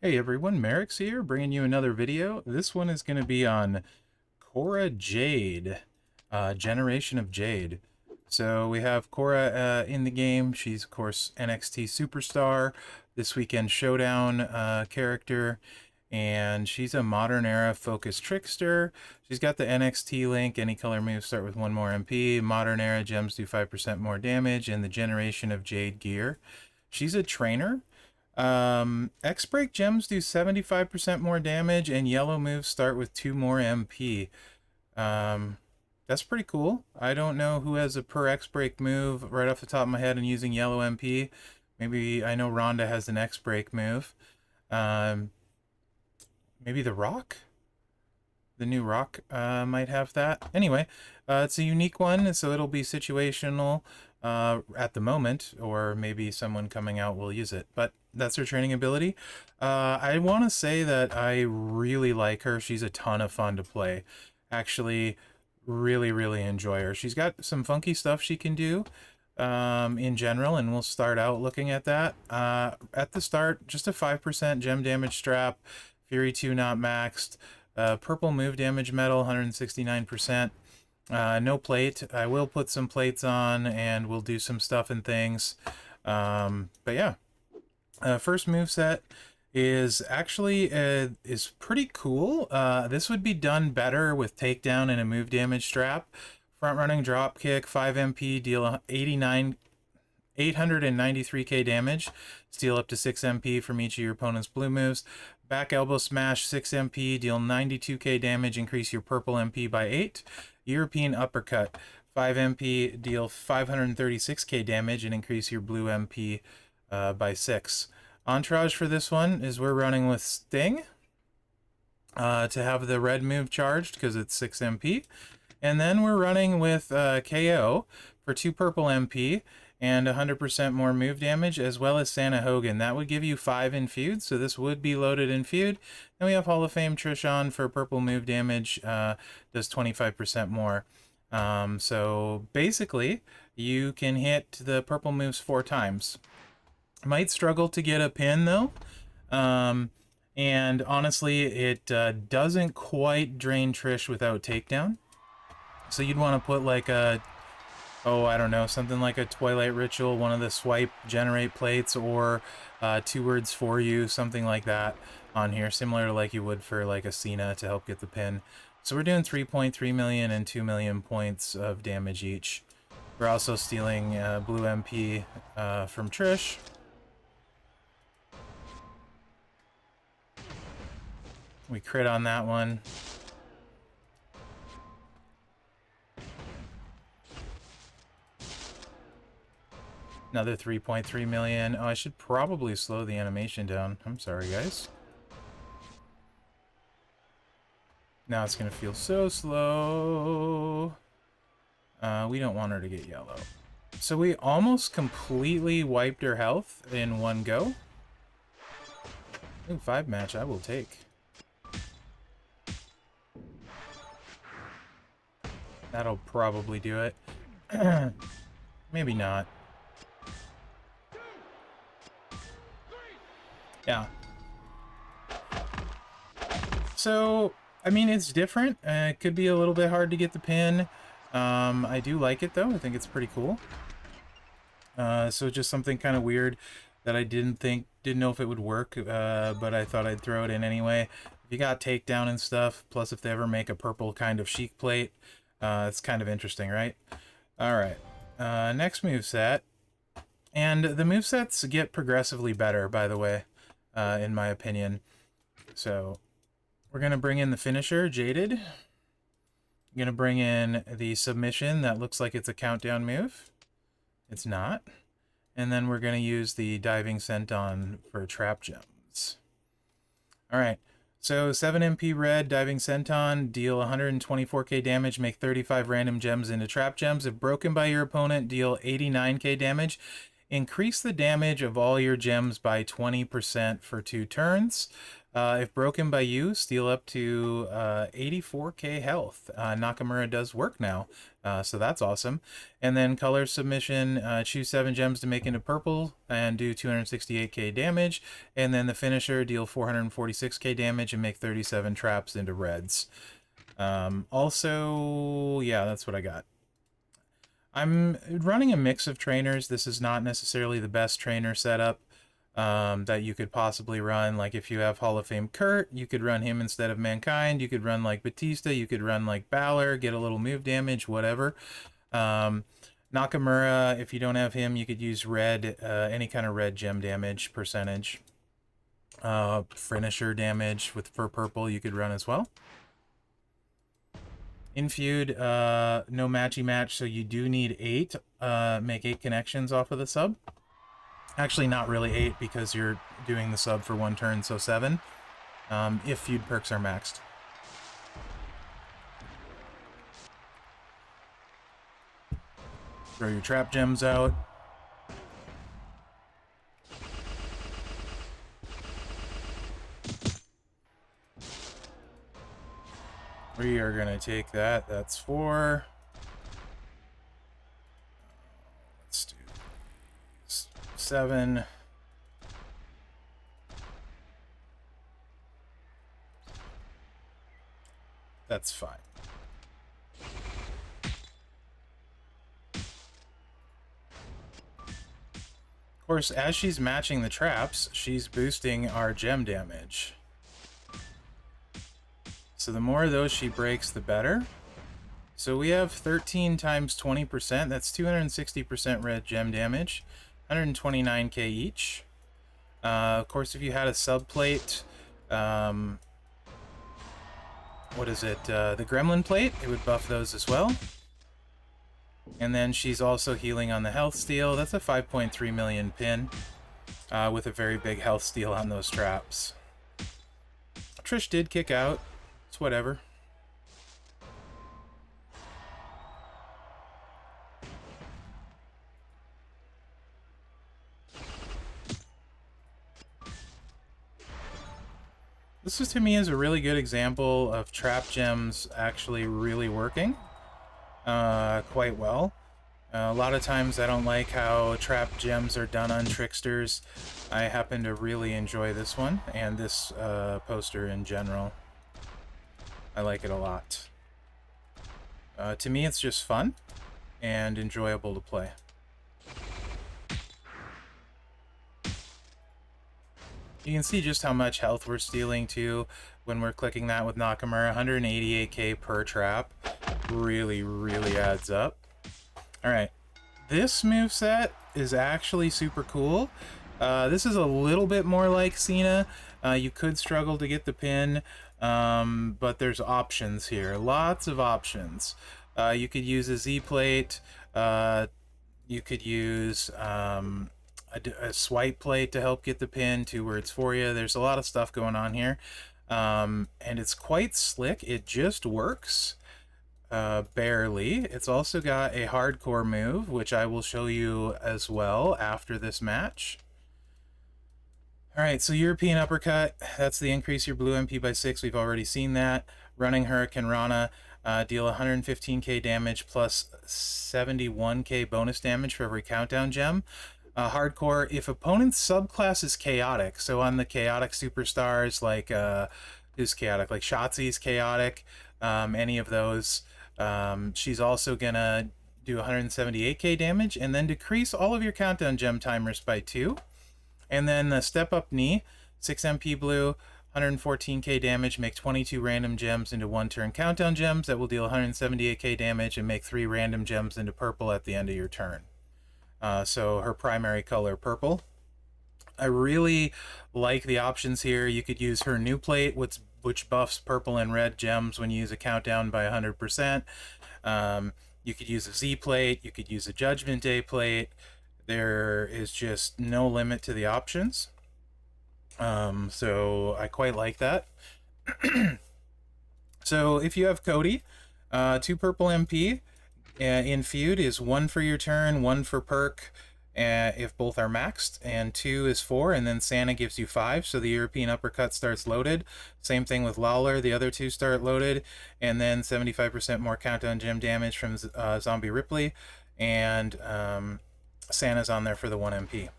Hey everyone, Mherex here, bringing you another video. This one is going to be on Cora Jade, Generation of Jade. So we have Cora in the game. She's, of course, NXT Superstar, this weekend Showdown character, and she's a modern era focused trickster. She's got the NXT link. Any color moves start with 1 more MP. Modern era gems do 5% more damage, and the Generation of Jade gear. She's a trainer. X-Break gems do 75% more damage, and yellow moves start with 2 more MP. That's pretty cool. I don't know who has a per X-Break move right off the top of my head and using yellow MP. Maybe I know Rhonda has an X-Break move. Um, maybe the Rock? The new Rock might have that. Anyway, it's a unique one, so it'll be situational at the moment, or maybe someone coming out will use it. But that's her training ability. I want to say that I really like her. She's a ton of fun to play. Actually, really enjoy her. She's got some funky stuff she can do in general, and we'll start out looking at that. At the start, just a 5% gem damage strap, Fury 2 not maxed, purple move damage metal, 169%. No plate. I will put some plates on, and we'll do some stuff and things. But yeah, first move set is actually is pretty cool. This would be done better with takedown and a move damage strap. Front running drop kick, 5 MP, deal 893k damage, steal up to 6 MP from each of your opponent's blue moves. Back elbow smash, 6 MP, deal 92k damage, increase your purple MP by 8. European uppercut, 5 MP, deal 536k damage, and increase your blue MP by 6. Entourage for this one is we're running with Sting to have the red move charged because it's 6 MP. And then we're running with KO for 2 purple MP and 100% more move damage, as well as Santa Hogan. That would give you 5 in feud, so this would be loaded in feud. Then we have Hall of Fame Trishon for purple move damage, does 25% more. So basically, you can hit the purple moves 4 times. Might struggle to get a pin, though. And honestly, it doesn't quite drain Trish without takedown. So you'd want to put like a, I don't know, something like a Twilight Ritual, one of the swipe generate plates, or 2 words for you, something like that on here, similar to like you would for like a Cena to help get the pin. So we're doing 3.3 million and 2 million points of damage each. We're also stealing blue MP from Trish. We crit on that one. Another 3.3 million. Oh, I should probably slow the animation down. I'm sorry, guys. Now it's going to feel so slow. We don't want her to get yellow. So we almost completely wiped her health in one go. Ooh, 5 match I will take. That'll probably do it. Maybe not. Yeah. So, I mean, it's different. It could be a little bit hard to get the pin. I do like it, though. I think it's pretty cool. So just something kind of weird that I didn't know if it would work, but I thought I'd throw it in anyway. If you got takedown and stuff, plus if they ever make a purple kind of chic plate, it's kind of interesting, right? Alright, next moveset. And the movesets get progressively better, by the way, in my opinion. So, we're going to bring in the finisher, Jaded. I'm going to bring in the submission that looks like it's a countdown move. It's not. And then we're going to use the diving senton for trap gems. Alright. So 7 MP red, diving senton, deal 124k damage, make 35 random gems into trap gems. If broken by your opponent, deal 89k damage. Increase the damage of all your gems by 20% for 2 turns. If broken by you, steal up to 84k health. Nakamura does work now, so that's awesome. And then color submission, choose 7 gems to make into purple and do 268k damage. And then the finisher, deal 446k damage and make 37 traps into reds. Also, yeah, that's what I got. I'm running a mix of trainers. This is not necessarily the best trainer setup that you could possibly run. Like if you have Hall of Fame Kurt, you could run him instead of Mankind. You could run like Batista. You could run like Balor, get a little move damage, whatever. Nakamura, if you don't have him, you could use red, any kind of red gem damage percentage. Finisher damage for purple you could run as well. In feud, no matchy match, so you do need 8. Make 8 connections off of the sub. Actually, not really 8 because you're doing the sub for 1 turn, so 7. If feud perks are maxed. Throw your trap gems out. We are going to take that. That's 4. Let's do 7. That's fine. Of course, as she's matching the traps, she's boosting our gem damage. So the more of those she breaks, the better. So we have 13 times 20%. That's 260% red gem damage. 129k each. Of course, if you had a subplate, what is it? The Gremlin plate, it would buff those as well. And then she's also healing on the health steal. That's a 5.3 million pin with a very big health steal on those traps. Trish did kick out. It's whatever. This is, to me, is a really good example of trap gems actually really working quite well. A lot of times I don't like how trap gems are done on Tricksters. I happen to really enjoy this one and this poster in general. I like it a lot. To me, it's just fun and enjoyable to play. You can see just how much health we're stealing too when we're clicking that with Nakamura. 188k per trap. Really, really adds up. Alright, this moveset is actually super cool. This is a little bit more like Cena. You could struggle to get the pin, but there's options here. Lots of options. You could use a Z-plate. You could use a swipe plate to help get the pin. 2 words for you. There's a lot of stuff going on here. And it's quite slick. It just works. Barely. It's also got a hardcore move, which I will show you as well after this match. Alright, so European Uppercut, that's the increase your blue MP by 6. We've already seen that. Running Hurricane Rana, deal 115k damage plus 71k bonus damage for every countdown gem. Hardcore, if opponent's subclass is chaotic, so on the chaotic superstars, like, who's chaotic? Like Shotzi's chaotic, any of those. She's also gonna do 178k damage and then decrease all of your countdown gem timers by 2. And then the step up knee, 6 MP blue, 114k damage, make 22 random gems into 1 turn countdown gems that will deal 178k damage and make 3 random gems into purple at the end of your turn. So her primary color, purple. I really like the options here. You could use her new plate, which buffs purple and red gems when you use a countdown by 100%. You could use a Z plate. You could use a Judgment Day plate. There is just no limit to the options. So I quite like that. So if you have Cody, 2 purple MP in feud is 1 for your turn, 1 for perk, if both are maxed, and 2 is 4, and then Santa gives you 5, so the European Uppercut starts loaded. Same thing with Lawler, the other 2 start loaded, and then 75% more countdown gem damage from Zombie Ripley, and Santa's on there for the 1 MP.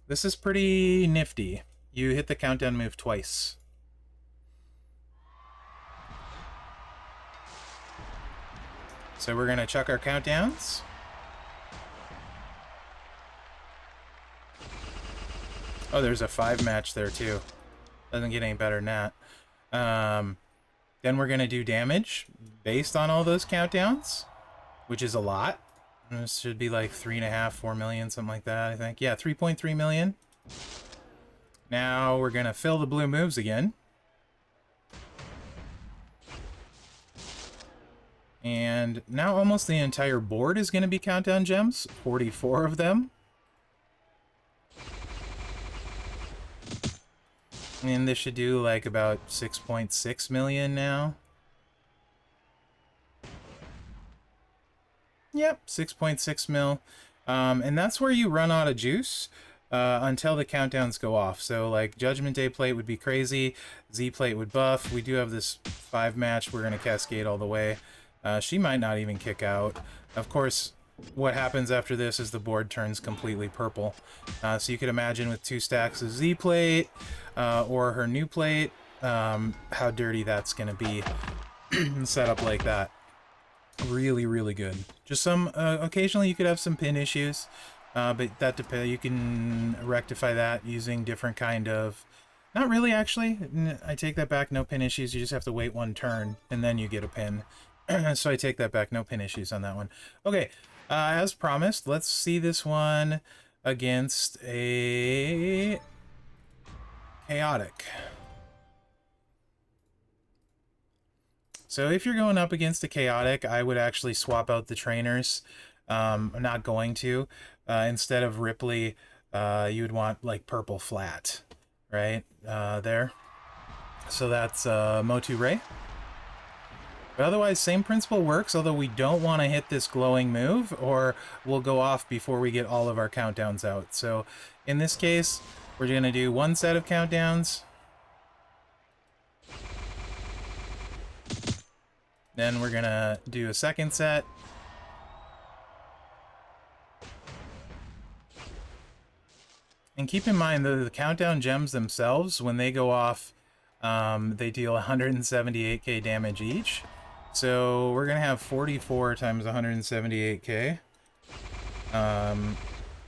This is pretty nifty. You hit the countdown move twice. So we're going to chuck our countdowns. Oh, there's a 5 match there too. Doesn't get any better than that. Then we're going to do damage based on all those countdowns, which is a lot. This should be like 3.5, 4 million, something like that, I think. Yeah, 3.3 million. Now we're going to fill the blue moves again. And now almost the entire board is going to be countdown gems, 44 of them. And this should do like about 6.6 million now. Yep, 6.6 mil. And that's where you run out of juice until the countdowns go off. So like Judgment Day plate would be crazy, Z plate would buff. We do have this 5 match we're going to cascade all the way. She might not even kick out. Of course, what happens after this is the board turns completely purple. So you could imagine with 2 stacks of Z plate or her new plate, how dirty that's going to be set up like that. Really, really good. Just some, occasionally you could have some pin issues, but that depends. You can rectify that using different kind of, not really actually, I take that back, no pin issues. You just have to wait 1 turn and then you get a pin. So I take that back, no pin issues on that one. Okay, as promised, let's see this one against a chaotic. So if you're going up against a chaotic, I would actually swap out the trainers. I'm not going to. Instead of Ripley, you would want like purple flat, right? There. So that's Motu Ray. But otherwise, same principle works, although we don't want to hit this glowing move, or we'll go off before we get all of our countdowns out. So in this case, we're going to do 1 set of countdowns. Then we're going to do a 2nd set. And keep in mind that the countdown gems themselves, when they go off, they deal 178k damage each. So we're going to have 44 times 178k.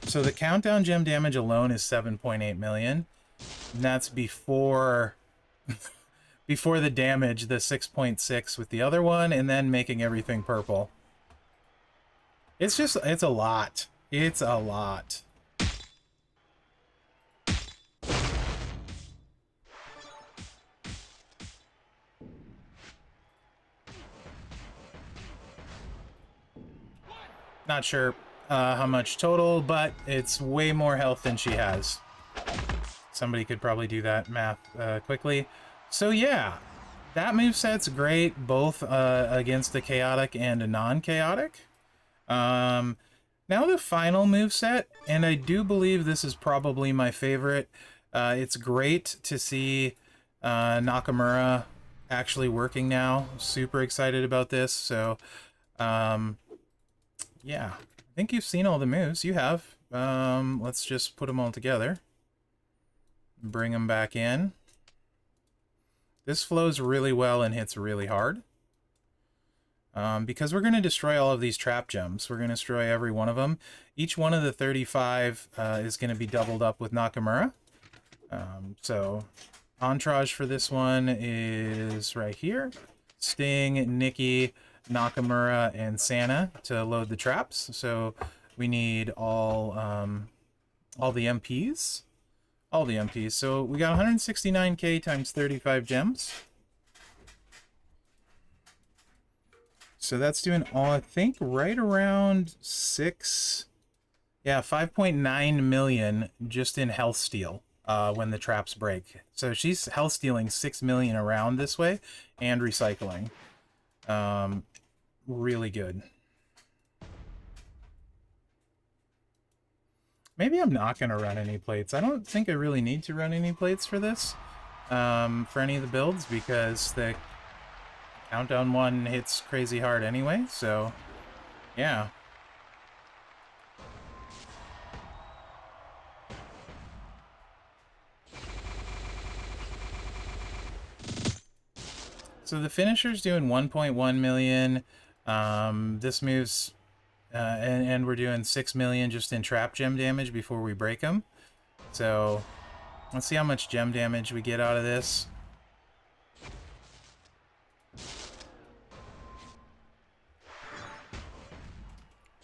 So the countdown gem damage alone is 7.8 million. And that's before before the damage, the 6.6 with the other one, and then making everything purple. It's a lot. It's a lot. Not sure how much total, but it's way more health than she has. Somebody could probably do that math quickly. So yeah, that moveset's great, both against a chaotic and a non-chaotic. Now the final moveset, and I do believe this is probably my favorite. It's great to see Nakamura actually working now. Super excited about this. So yeah, I think you've seen all the moves. You have. Let's just put them all together. Bring them back in. This flows really well and hits really hard. Because we're going to destroy all of these trap gems. We're going to destroy every one of them. Each one of the 35 is going to be doubled up with Nakamura. So entourage for this one is right here. Sting, Nikki, Nakamura, and Santa to load the traps. So we need all the MPs. All the MPs. So we got 169k times 35 gems. So that's doing all, I think, right around 5.9 million just in health steal when the traps break. So she's health stealing 6 million around this way and recycling. Really good. Maybe I'm not going to run any plates. I don't think I really need to run any plates for this, for any of the builds, because the countdown one hits crazy hard anyway, so yeah. So the finisher's doing 1.1 million. This moves, and we're doing 6 million just in trap gem damage before we break them. So let's see how much gem damage we get out of this.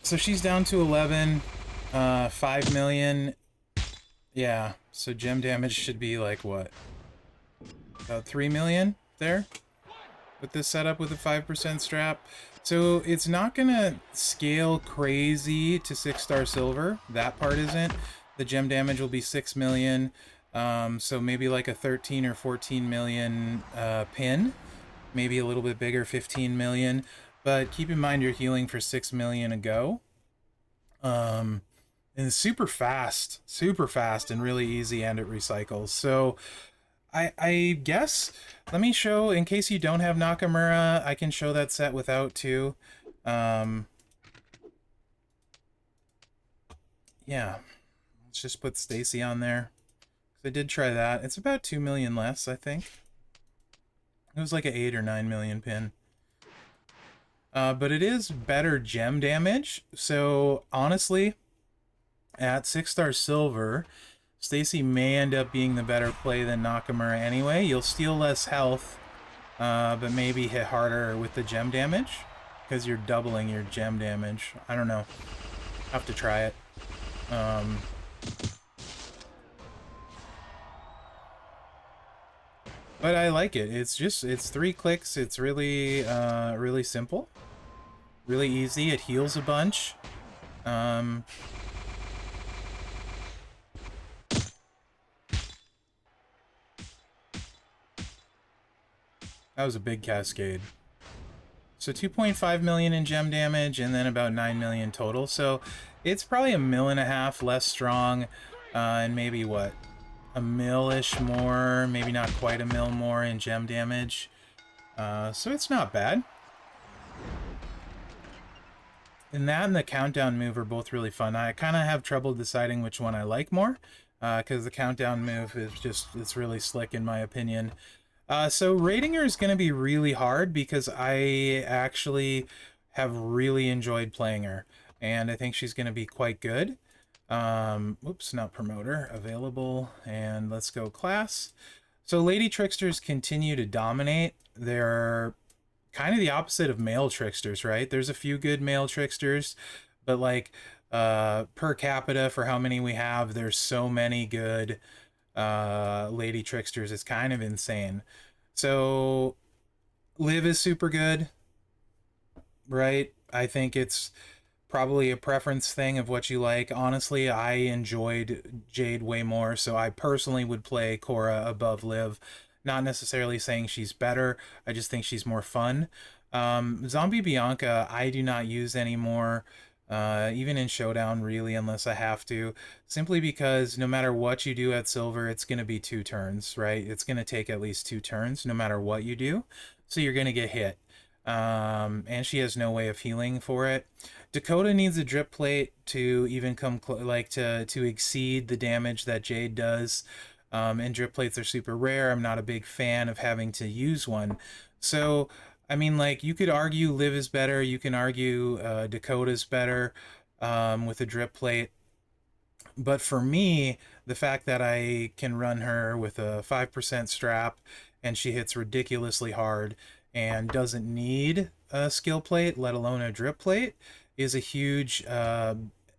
So she's down to 11, 5 million. Yeah, so gem damage should be like what? About 3 million there with this setup with a 5% strap. So it's not gonna scale crazy to 6-star silver. That part isn't. The gem damage will be 6 million. So maybe like a 13 or 14 million pin. Maybe a little bit bigger, 15 million. But keep in mind you're healing for 6 million a go. And it's super fast and really easy, and it recycles. So I guess, let me show, in case you don't have Nakamura, I can show that set without too. Yeah, let's just put Stacy on there. I did try that. It's about 2 million less, I think. It was like an 8 or 9 million pin. But it is better gem damage. So honestly, at 6-star silver, Stacy may end up being the better play than Nakamura anyway. You'll steal less health, but maybe hit harder with the gem damage, because you're doubling your gem damage. I don't know. Have to try it. But I like it. It's 3 clicks. It's really, really simple. Really easy. It heals a bunch. That was a big cascade. So 2.5 million in gem damage, and then about 9 million total. So it's probably a mil and a half less strong, and maybe what, a mil-ish more, maybe not quite a mil more in gem damage. So it's not bad. And that and the countdown move are both really fun. I kind of have trouble deciding which one I like more, because the countdown move is just, it's really slick in my opinion. So rating her is going to be really hard, because I actually have really enjoyed playing her, and I think she's going to be quite good. Oops, not promoter, available, and let's go class. So Lady Tricksters continue to dominate. They're kind of the opposite of male Tricksters, right? There's a few good male Tricksters, but like per capita for how many we have, there's so many good Lady Tricksters. It's kind of insane. So Liv is super good, right? I think it's probably a preference thing of what you like. Honestly, I enjoyed Jade way more, so I personally would play Cora above Liv. Not necessarily saying she's better, I just think she's more fun. Zombie Bianca I do not use anymore, even in Showdown really, unless I have to, simply because no matter what you do at Silver, it's going to be 2 turns, right? It's going to take at least 2 turns no matter what you do, so you're going to get hit. And she has no way of healing for it. Dakota needs a drip plate to even come to exceed the damage that Jade does. And drip plates are super rare. I'm not a big fan of having to use one. So, I mean, like, you could argue Liv is better. You can argue Dakota's better with a drip plate. But for me, the fact that I can run her with a 5% strap and she hits ridiculously hard and doesn't need a skill plate, let alone a drip plate, is a huge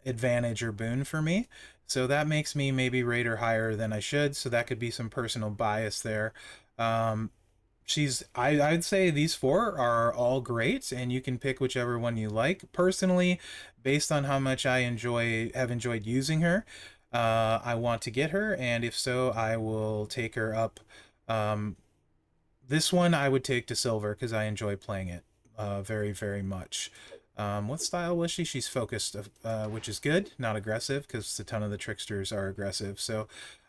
advantage or boon for me. So that makes me maybe rate her higher than I should. So that could be some personal bias there. I'd say these 4 are all great, and you can pick whichever one you like. Personally, based on how much I have enjoyed using her, I want to get her, and if so, I will take her up. This one I would take to silver because I enjoy playing it very, very much. What style was she? She's focused, which is good, not aggressive, because a ton of the Tricksters are aggressive. So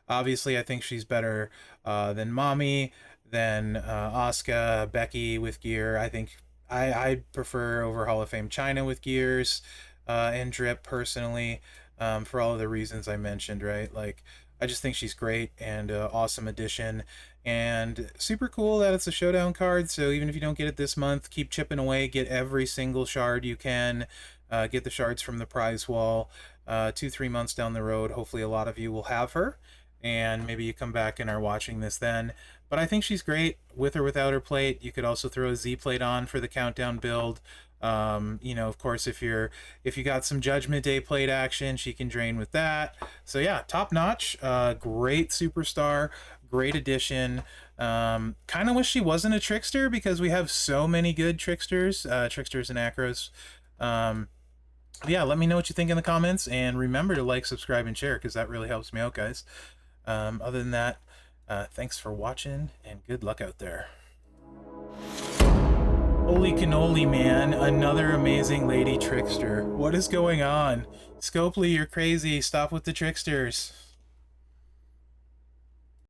obviously I think she's better than Mommy, than Asuka, Becky with gear. I think I prefer over Hall of Fame China with gears and drip personally, for all of the reasons I mentioned, right? Like, I just think she's great and awesome addition, and super cool that it's a showdown card. So even if you don't get it this month, keep chipping away, get every single shard you can, get the shards from the prize wall. 2-3 months down the road, hopefully a lot of you will have her, and maybe you come back and are watching this then. But I think she's great with or without her plate. You could also throw a Z plate on for the countdown build. You know, of course, if you got some Judgment Day plate action, she can drain with that. So yeah, top notch, great superstar, great addition. Kind of wish she wasn't a Trickster, because we have so many good Tricksters, Tricksters and Acros. Yeah, let me know what you think in the comments, and remember to like, subscribe, and share, because that really helps me out, guys. Other than that, thanks for watching, and good luck out there. Holy cannoli, man. Another amazing lady Trickster. What is going on? Scopely, you're crazy. Stop with the Tricksters.